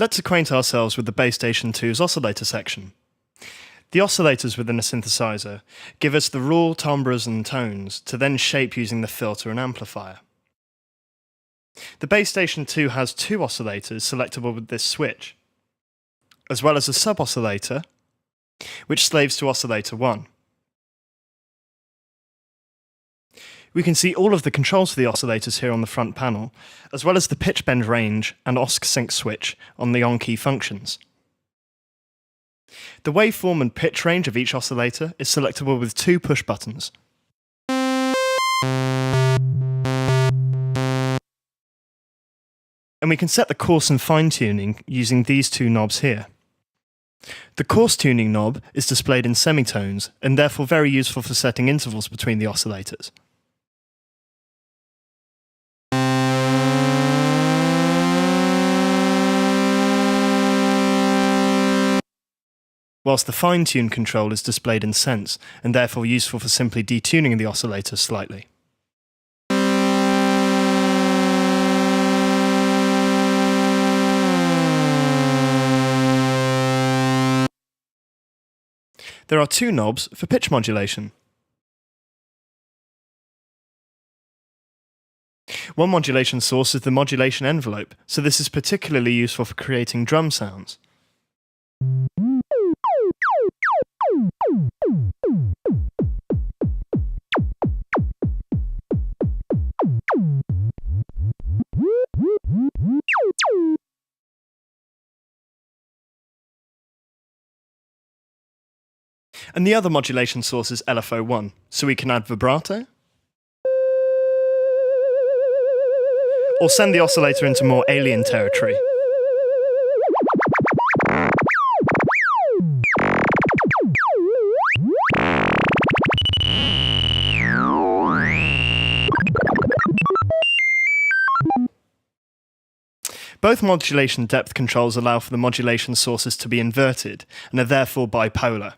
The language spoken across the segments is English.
Let's acquaint ourselves with the Base Station 2's oscillator section. The oscillators within a synthesizer give us the raw timbres and tones to then shape using the filter and amplifier. The Base Station 2 has two oscillators selectable with this switch, as well as a sub-oscillator, which slaves to oscillator 1. We can see all of the controls for the oscillators here on the front panel, as well as the pitch bend range and Osc sync switch on the on-key functions. The waveform and pitch range of each oscillator is selectable with two push buttons. And we can set the coarse and fine tuning using these two knobs here. The coarse tuning knob is displayed in semitones and therefore very useful for setting intervals between the oscillators. Whilst the fine-tune control is displayed in cents and therefore useful for simply detuning the oscillator slightly. There are two knobs for pitch modulation. One modulation source is the modulation envelope, so this is particularly useful for creating drum sounds. And the other modulation source is LFO1, so we can add vibrato, or send the oscillator into more alien territory. Both modulation depth controls allow for the modulation sources to be inverted and are therefore bipolar.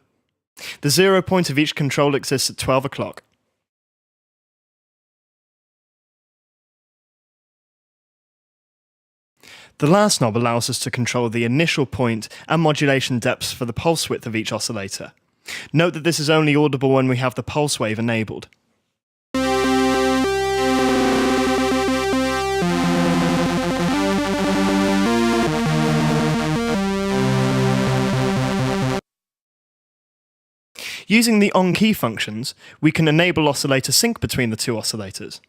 The 0 point of each control exists at 12 o'clock. The last knob allows us to control the initial point and modulation depths for the pulse width of each oscillator. Note that this is only audible when we have the pulse wave enabled. Using the on-key functions, we can enable oscillator sync between the two oscillators.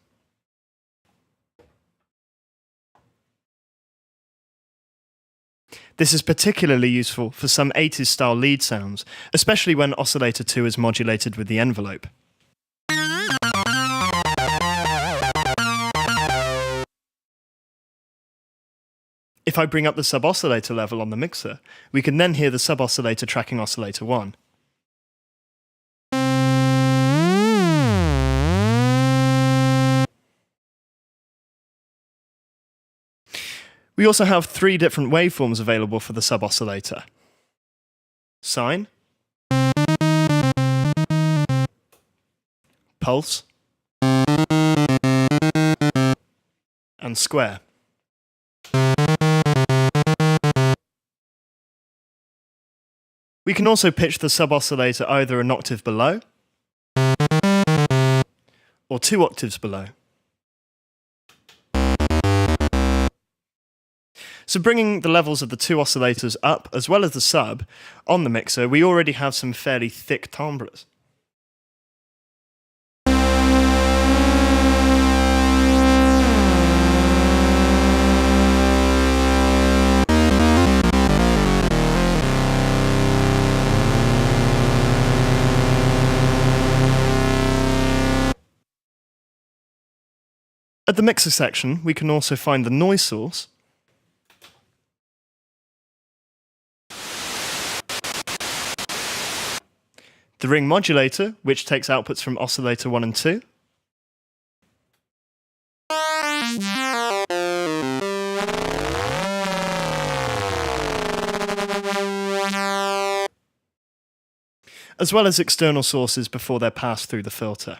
This is particularly useful for some 80s style lead sounds, especially when oscillator 2 is modulated with the envelope. If I bring up the sub-oscillator level on the mixer, we can then hear the sub-oscillator tracking oscillator 1. We also have three different waveforms available for the sub-oscillator: sine, pulse, and square. We can also pitch the sub-oscillator either an octave below or 2 octaves below. So bringing the levels of the two oscillators up, as well as the sub, on the mixer, we already have some fairly thick timbres. At the mixer section, we can also find the noise source, the ring modulator, which takes outputs from oscillator 1 and 2, as well as external sources before they're passed through the filter.